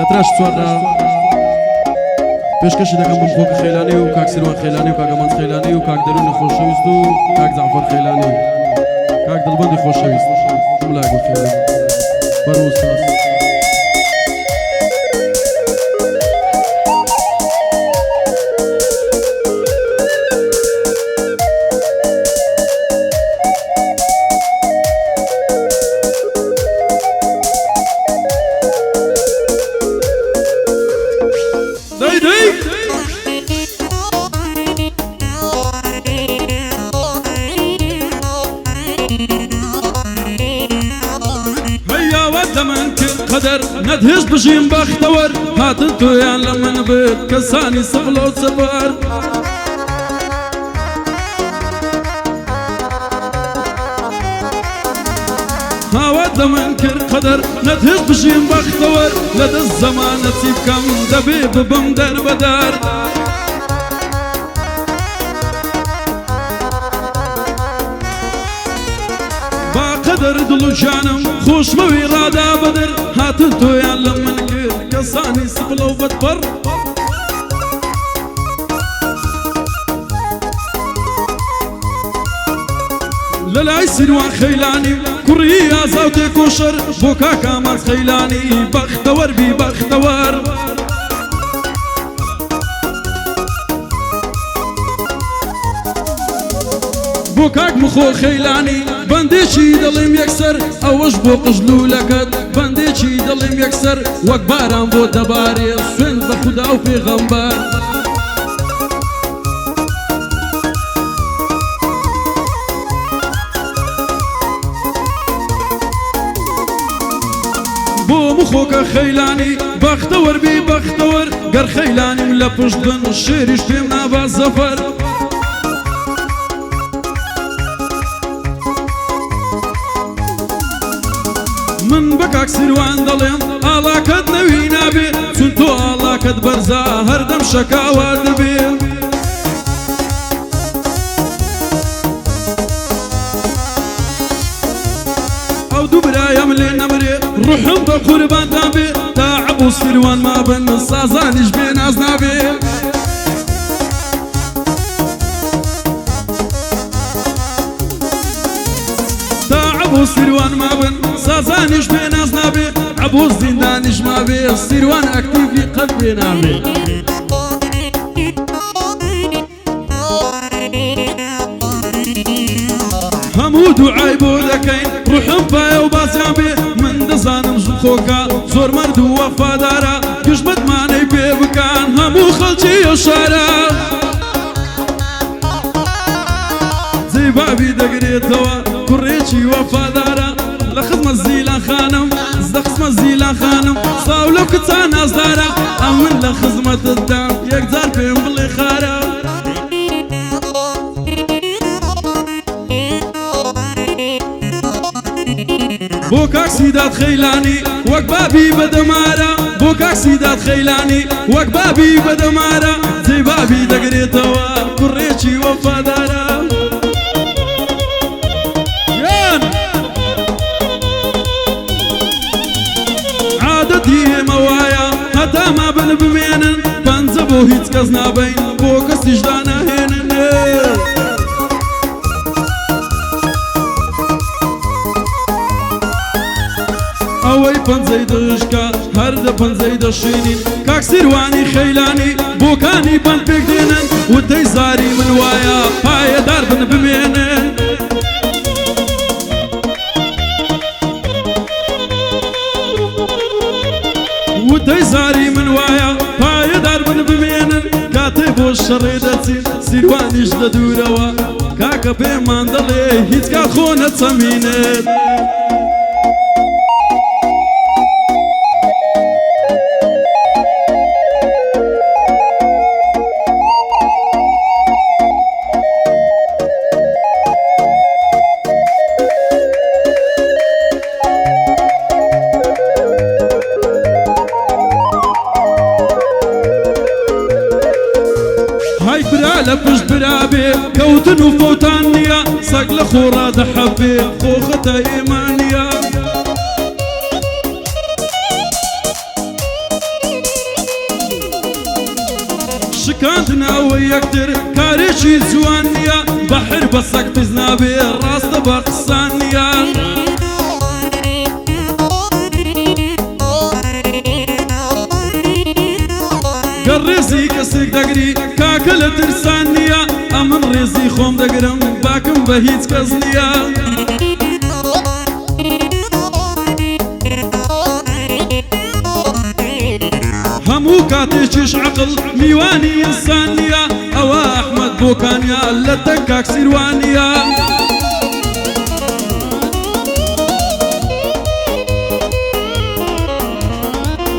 لتراش سوارا پێشکەشی دەکەم بۆ خۆکە خێلانی و کاک سیروان خێلانی و کاگەمەند خێلانی و کاک دەرونی خۆشەویست و کاک جعفەر خێلانی کاک دڵبەندی خۆشەویست جملای بۆ خێلان بەرەو ئوستاز قدر ندهش بجيم بختور هاتنتو يان لمن بيت كساني سفلو سفر هاود منكر قدر ندهش بجيم بختور لدى الزمان نسيب كم دبيب بمدر بدر قدر دلو جانم خوش موی رادا بدر هاتن تو یا لمن کر کسانی سفلو بدبر للاي سنوان خيلاني كريا زاوتي كوشر بوكا كامل خيلاني بختور بي بختور بوكاك مخو خيلاني بنديشي دلم يكسر اوش بو قجلو لكت بنديشي دلم يكسر وكباران بو دباري سوين بخدا وفي غنبار بو مخوك خيلاني بختور بي بختور قر خيلاني من لبش بن الشيريش بيمنا بالزفر من بكاك سروان دلين الله كد نوينا بي سنتو الله كد برزا هردم شكاوى دبي او دبرا يملي نمري روحهم بقربان دابي تعبو سروان ما بن الصازانيش بين ازنابي تعبو سروان ما بن سازانيش بين ازنابي عبوز زندانيش ما بي سيروان اكتيف في قلبي نامي همود وعيبو دكين روحهم بايا وبازيابي من دزانم زخوكا زور مردو وفادارا يجمد ماني بيبكان همو خلجي وشارع زي بابي دقريتوا كريتشي وفادارا لخدمة الزيلان خانم زدخدمة الزيلان خانم صاولو كتان أصدارا أمن لخدمة الدام يقدر بين بلي خارا بوكاك سيدات خيلاني وكبابي بدمارا بوكاك سيدات خيلاني وكبابي بدمارا زي بابي دقريتوا كريتشي وفادارا موايا هتا ما بن بمينن بنزبو هيت كزنا بين بوكس تجدانا هينن اوي بنزي دشكا هرد بنزي دشينين كاك سيرواني خيلاني بوكاني بن بيكدينن ودي زاري من وايا هاي دار بن بمينن ودي زاري من وايا باي داربن بمينن كاتب والشريدتي سيروانيش دوروا كاكا بيمان دلي هيت كاخونة سمينت لبش برابي كوتن وفوتانيا سقل خورا دحبي خوخة ايمانيا بناوە یەکتر کارێکی جوان نییە بەحر بە سەگ پیس نابێ ڕاستە بە قسان نییە گەر ڕێزی کەسێک دەگری کاکە لە ترسان نییە ئەمن ڕێزی خۆم دەگرم باکم بە هیچ کەس نییە هەموو کاتێکیش عەقڵ میوانی ئینسان نییە ئەوە ئەحمەد بۆکانیە لە تەک کاک سیروانیە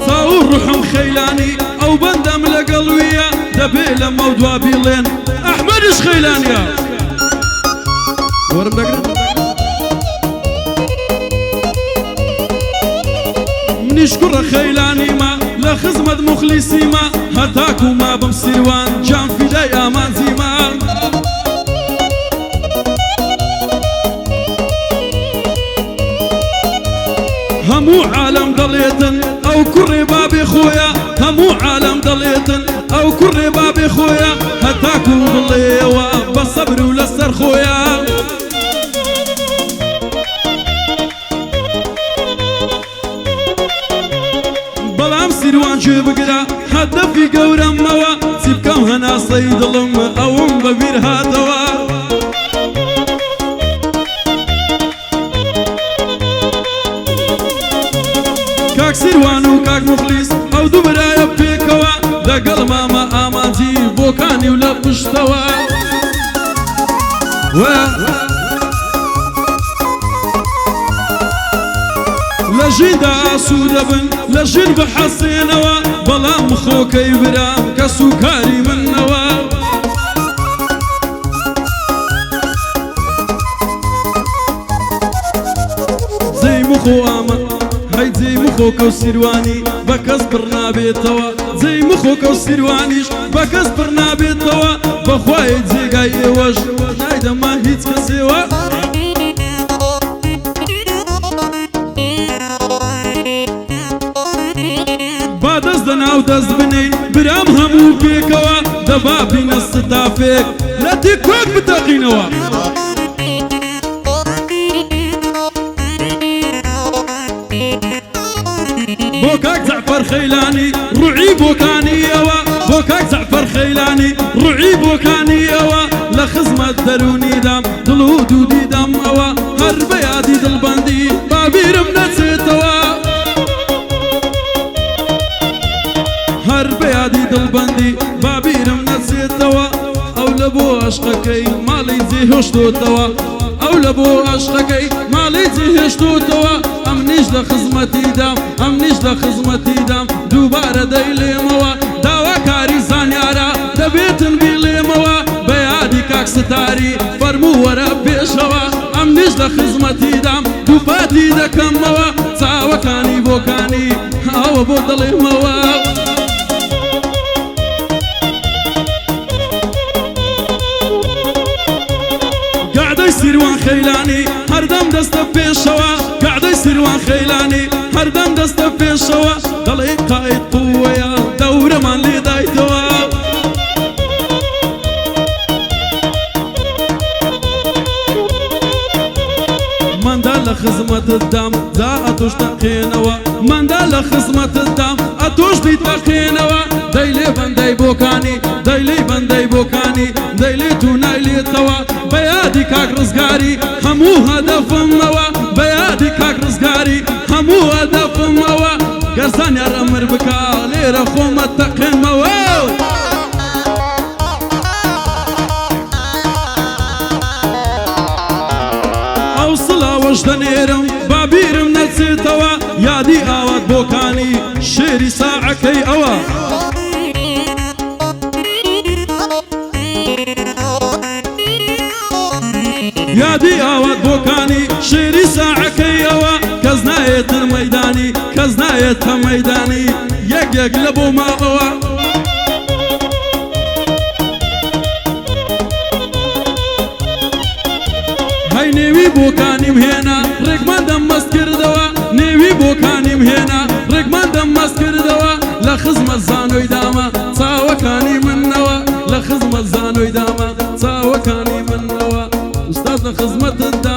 چاو ڕوحم خەیلانی ئەو بەندەم لەگەڵ ویە دەبێ لە مەودوا بیڵێن ئەحمەدش خەیلانیە وەرم دەگرن منیش کوڕە خەیلانیمە لە خزمەت مخلیسیمە هەتاکو ما بم سیروان جام فیدای ئامانزیمە هەموو عالەم دەڵێتن ئەو کوڕێ بابێ خۆیە هەموو عالەم دەڵێتن ئەو کوڕێ بابێ خۆیە هەتاکو بڵێەوە بە سەبر و لەسەر خۆیە بەڵام سیروان گوێ بگرە هەدەفی گەورەمەوە چی بکەم هەناسەی دڵم ئەوم بەبیر هاتەوە کاک سیروان و کاک مخلیس ئەو دوو برایە پێکەوە لەگەڵ مامە ئامانجی بۆکانی و لە پشتەوە لە ژیندا ئاسوودە بن لە ژین بەحەسێنەوە بەڵام خۆکەی برام کە سوکاری منەوە جێی مخۆ ئامە هەی جێی مخۆ کەو سیروانی بە کەس بڕ نابێتەوە جێی مخۆ کەو سیروانیش بە کەس بڕ نابێتەوە بەخوای جێگای ئێوەش نایدەما هیچ کەسێوە با دەست دەناو دەست بنین برام هەموو پێکەوە دەبا بینە ستافێک لە تیکتۆک بتەقینەوە بۆ کاک جەعفەر خەیلانی ڕوعی بۆکانیەوە بۆ کاک جەعفەر خەیلانی ڕوعی بۆکانیەوە لە خزمەت دەرونیدام دڵ و دوودیدام ئەوە هەر بە یادی دڵبەندی بابیرم نەچێتەوە هەر بە یادی دڵبەندی بابیرم نەچێتەوە ئەو لە بۆ عەشقەکەی ماڵی جێهێشتۆتەوە ئەو لە بۆ عەشقەکەی ماڵی جێهێشتۆتەوە ئەمنیش لە خزمەتیدام ئەمنیش لە خزمەتیدام دووبارە دەیڵێمەوە داواکاری زانیارە دەبێتن بیڵێمەوە بە یادی کاک ستاری فەرموو وەرە پێشەوە ئەمنیش لە خزمەتیدام دووپاتی دەکەمەوە چاوەکانی بۆکانی ئەوە بۆ دەڵێمەوە گەعدەی سیروان خەیلانی هەردەم دەستە پێشەوە گەعدەی سیروان خەیلانی هەردەم دەستە پێشەوە دەڵێ قایت قووەیە دەورەمان لێدایتەوە ماندا لە خزمەتتدام دا ئەتۆش تەقێنەوە ماندا لە خزمەتتدام ئەتۆش بیت تەقێنەوە دەیلێ بەندەی بۆکانی دەیلێ بەندەی بۆکانی دەیلێت و نایلێتەوە بە یادی کاک ڕزگاری هەموو هەدەفمەوە بە یادی کاک ڕزگاری هەموو هەدەفمەوە گەرزانیار ئەمر بکە لێرە خۆمە تەقێنمەوە ئەو سڵاوەش دەنێرم بابیرم نەچێتەوە یادی ئاوات بۆکانی شێری ساعەکەی ئەوە یادی ئاوات بۆکانی شێری ساعەکەی ئەوە کەس نایێتە مەیدانی کەس نایێتە مەیدانی یەک لە بۆ ماوەوە هەی نێوی بۆکانیم هێنا ڕێکمەندەم مەست کردەوە نێوی بۆکانیم هێنا ڕێکمەندەم مەست کردەوە لە خزمەت زانۆی دامە چاوەکانی منەوە لە داما تاوكاني من نوا استاذ خزمة الدا